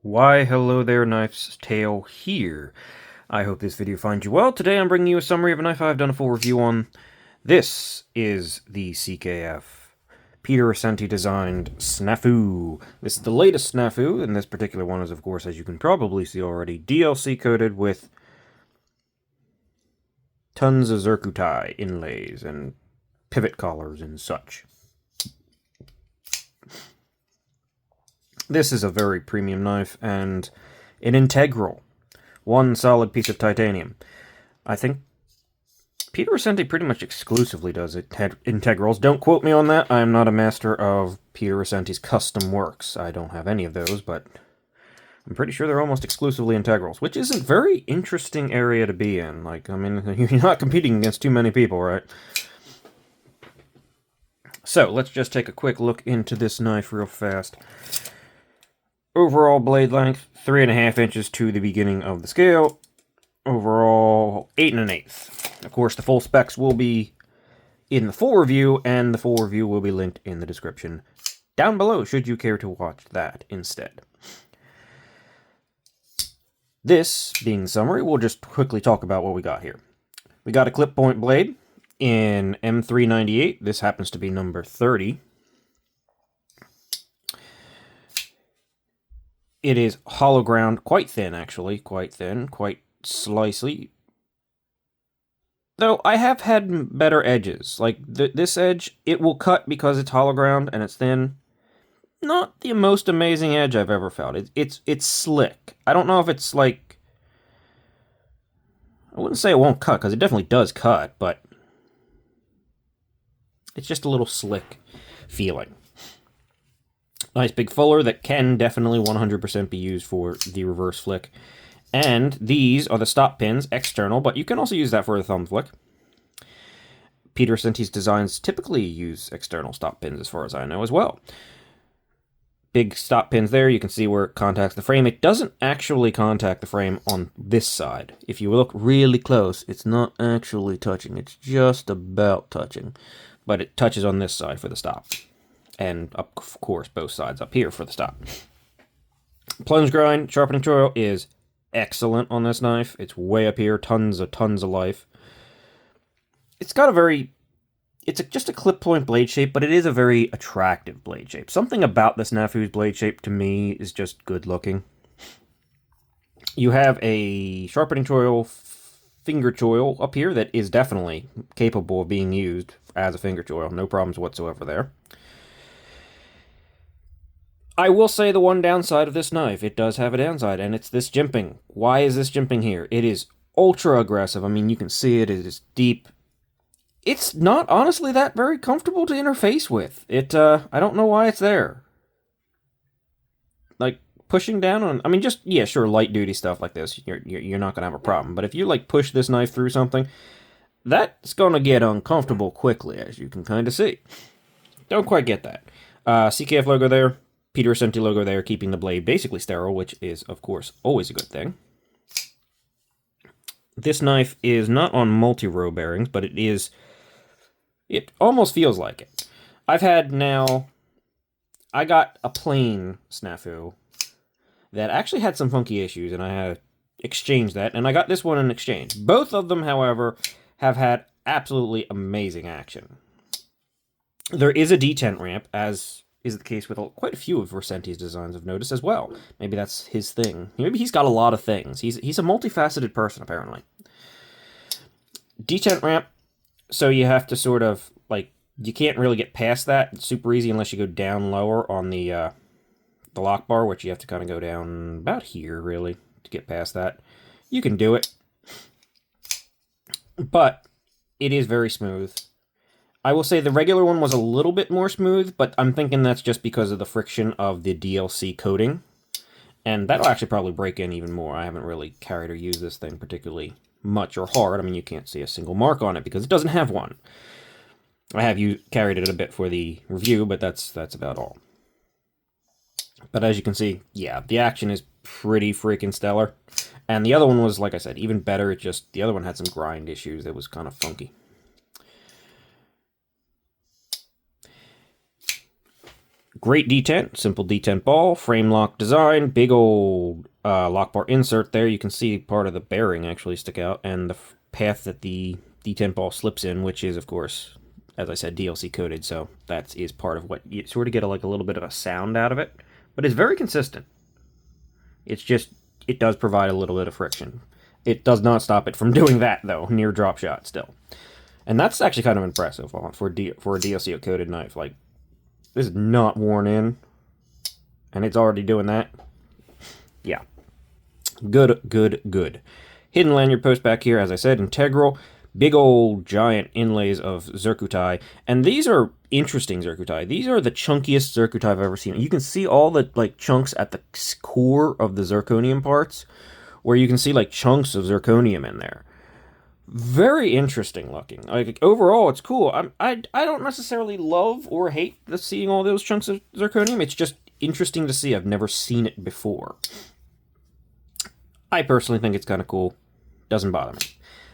Why, hello there, Knife's Tale here. I hope this video finds you well. Today I'm bringing you a summary of a knife I've done a full review on. This is the CKF Peter Ascenti designed Snafu. This is the latest Snafu, and this particular one is, of course, as you can probably see already, DLC coated with tons of zircutai inlays and pivot collars and such. This is a very premium knife and an integral. One solid piece of titanium. I think Peter Ascenti pretty much exclusively does integrals. Don't quote me on that. I am not a master of Peter Ascenti's custom works. I don't have any of those, but I'm pretty sure they're almost exclusively integrals, which is a very interesting area to be in. Like, I mean, you're not competing against too many people, right? So, let's just take a quick look into this knife real fast. Overall blade length, 3.5 inches to the beginning of the scale. Overall, 8 1/8. Of course, the full specs will be in the full review, and the full review will be linked in the description down below, should you care to watch that instead. This being the summary, we'll just quickly talk about what we got here. We got a clip point blade in M398. This happens to be number 30. It is hollow ground, quite thin actually, quite thin, quite slicey. Though I have had better edges. Like this edge, it will cut because it's hollow ground and it's thin. Not the most amazing edge I've ever felt. It's slick. I don't know if it's like, I wouldn't say it won't cut because it definitely does cut, but it's just a little slick feeling. Nice big fuller that can definitely 100% be used for the reverse flick. And these are the stop pins, external, but you can also use that for a thumb flick. Peter Ascenti's designs typically use external stop pins as far as I know as well. Big stop pins there, you can see where it contacts the frame. It doesn't actually contact the frame on this side. If you look really close, it's not actually touching. It's just about touching. But it touches on this side for the stop. And, of course, both sides up here for the stop. Plunge grind, sharpening choil is excellent on this knife. It's way up here, tons of life. It's got a very, just a clip point blade shape, but it is a very attractive blade shape. Something about the Snafu's blade shape to me is just good looking. You have a sharpening choil, finger choil up here that is definitely capable of being used as a finger choil. No problems whatsoever there. I will say the one downside of this knife, it does have a downside, and it's this jimping. Why is this jimping here? It is ultra aggressive. I mean, you can see it is deep. It's not honestly that very comfortable to interface with. I don't know why it's there. Like, pushing down on, I mean, just, yeah, sure, light duty stuff like this, you're not gonna have a problem. But if you, like, push this knife through something, that's gonna get uncomfortable quickly, as you can kind of see. Don't quite get that. CKF logo there. Peter Ascenti logo there, keeping the blade basically sterile, which is, of course, always a good thing. This knife is not on multi-row bearings, but it almost feels like it. I got a plain Snafu that actually had some funky issues, and I had to exchange that, and I got this one in exchange. Both of them, however, have had absolutely amazing action. There is a detent ramp, as is the case with quite a few of Ascenti's designs I've noticed as well. Maybe that's his thing. Maybe he's got a lot of things. He's a multifaceted person, apparently. Detent ramp, so you have to sort of, like, you can't really get past that. It's super easy unless you go down lower on the lock bar, which you have to kind of go down about here, really, to get past that. You can do it. But it is very smooth. I will say the regular one was a little bit more smooth, but I'm thinking that's just because of the friction of the DLC coating. And that'll actually probably break in even more. I haven't really carried or used this thing particularly much or hard. I mean, you can't see a single mark on it because it doesn't have one. I have carried it a bit for the review, but that's about all. But as you can see, yeah, the action is pretty freaking stellar. And the other one was, like I said, even better. The other one had some grind issues that was kind of funky. Great detent, simple detent ball, frame lock design, big old lock bar insert there. You can see part of the bearing actually stick out, and the path that the detent ball slips in, which is, of course, as I said, DLC coded, so that is part of what you sort of get a little bit of a sound out of it. But it's very consistent. It's just, it does provide a little bit of friction. It does not stop it from doing that, though, near drop shot still. And that's actually kind of impressive for a DLC coded knife. Like, this is not worn in, and it's already doing that. Yeah. Good, good, good. Hidden lanyard post back here, as I said, integral. Big old giant inlays of zircuti. And these are interesting zircuti. These are the chunkiest zircuti I've ever seen. You can see all the chunks at the core of the zirconium parts, where you can see chunks of zirconium in there. Very interesting looking. Overall, it's cool. I don't necessarily love or hate seeing all those chunks of zirconium. It's just interesting to see. I've never seen it before. I personally think it's kind of cool. Doesn't bother me.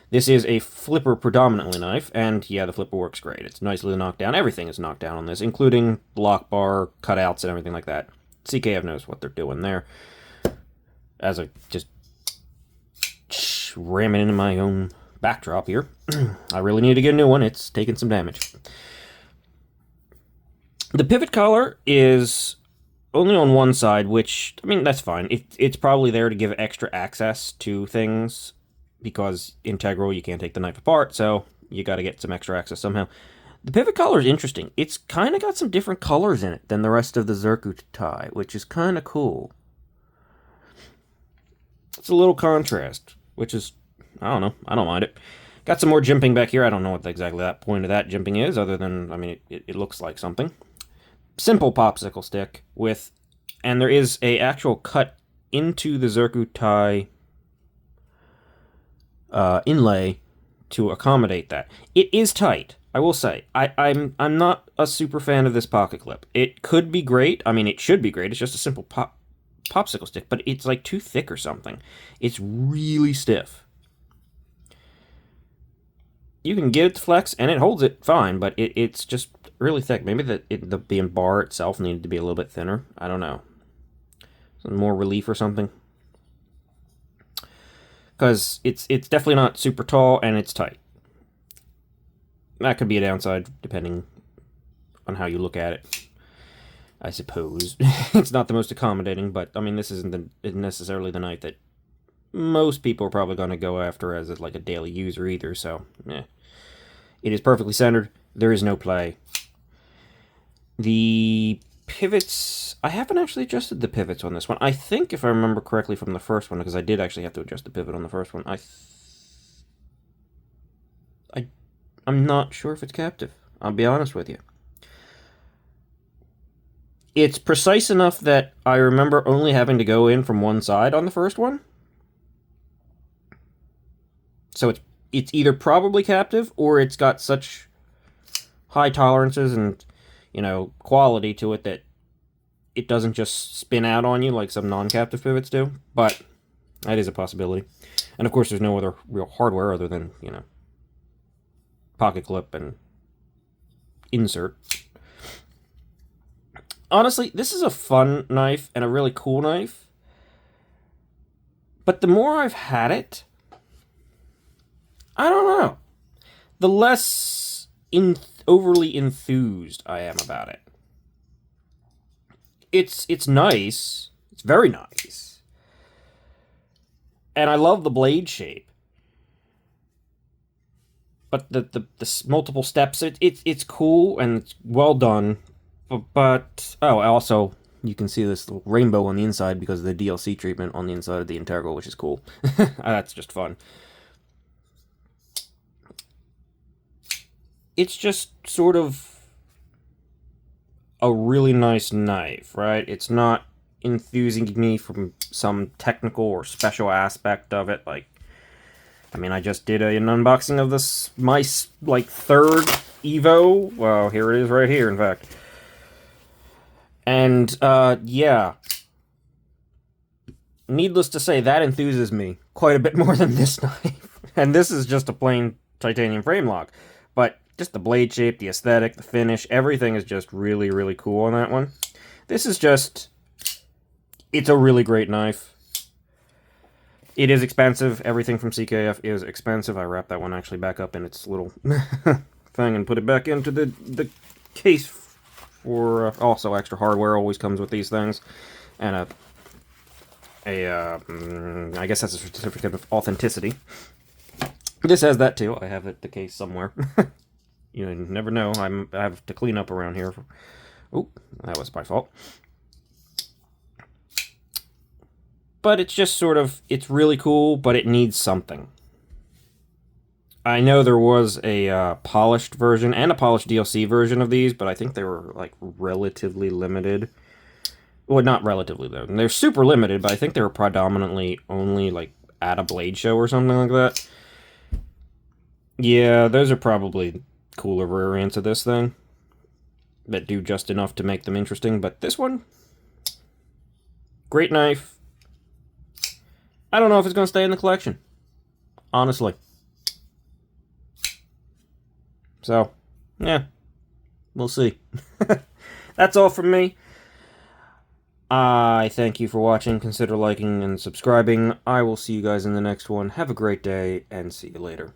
This is a flipper predominantly knife, and yeah, the flipper works great. It's nicely knocked down. Everything is knocked down on this, including lock bar, cutouts, and everything like that. CKF knows what they're doing there. As I just ram it into my own backdrop here. I really need to get a new one. It's taking some damage. The pivot collar is only on one side, which, I mean, that's fine. It's probably there to give extra access to things, because integral, you can't take the knife apart, so you got to get some extra access somehow. The pivot collar is interesting. It's kind of got some different colors in it than the rest of the zircuti, which is kind of cool. It's a little contrast, which is, I don't know, I don't mind it. Got some more jimping back here. I don't know what exactly that point of that jimping is, other than, I mean, it looks like something. Simple popsicle stick with, and there is a actual cut into the zircuti inlay to accommodate that. It is tight, I will say. I'm not a super fan of this pocket clip. It could be great. I mean, it should be great. It's just a simple popsicle stick, but it's too thick or something. It's really stiff. You can get it to flex, and it holds it fine, but it's just really thick. Maybe the bar itself needed to be a little bit thinner. I don't know. Some more relief or something. Because it's definitely not super tall, and it's tight. That could be a downside, depending on how you look at it, I suppose. It's not the most accommodating, but, I mean, this isn't necessarily the knife that most people are probably going to go after as a daily user either, so, eh. It is perfectly centered. There is no play. The pivots, I haven't actually adjusted the pivots on this one. I think, if I remember correctly from the first one, because I did actually have to adjust the pivot on the first one, I'm not sure if it's captive. I'll be honest with you. It's precise enough that I remember only having to go in from one side on the first one. So it's either probably captive, or it's got such high tolerances and, quality to it that it doesn't just spin out on you like some non-captive pivots do. But that is a possibility. And of course, there's no other real hardware other than, pocket clip and insert. Honestly, this is a fun knife and a really cool knife. But the more I've had it, I don't know. The less overly enthused I am about it. It's nice. It's very nice. And I love the blade shape. But the multiple steps, it's cool and it's well done. But also, you can see this little rainbow on the inside because of the DLC treatment on the inside of the integral, which is cool. That's just fun. It's just sort of a really nice knife, right? It's not enthusing me from some technical or special aspect of it. I just did an unboxing of this, my, third Evo. Well, here it is right here, in fact. And, yeah. Needless to say, that enthuses me quite a bit more than this knife. And this is just a plain titanium frame lock. But just the blade shape, the aesthetic, the finish, everything is just really, really cool on that one. This is just... It's a really great knife. It is expensive. Everything from CKF is expensive. I wrapped that one actually back up in its little thing and put it back into the case for... also, extra hardware always comes with these things. And I guess that's a certificate of authenticity. This has that too. I have it the case somewhere. You never know. I have to clean up around here. Oh, that was my fault. But it's just sort of, it's really cool, but it needs something. I know there was a polished version and a polished DLC version of these, but I think they were like relatively limited. Well, not relatively though. They're super limited, but I think they were predominantly only like at a blade show or something like that. Yeah, those are probably cooler variants of this thing that do just enough to make them interesting, but this one, great knife. I don't know if it's going to stay in the collection, honestly. So, yeah, we'll see. That's all from me. I thank you for watching. Consider liking and subscribing. I will see you guys in the next one. Have a great day, and see you later.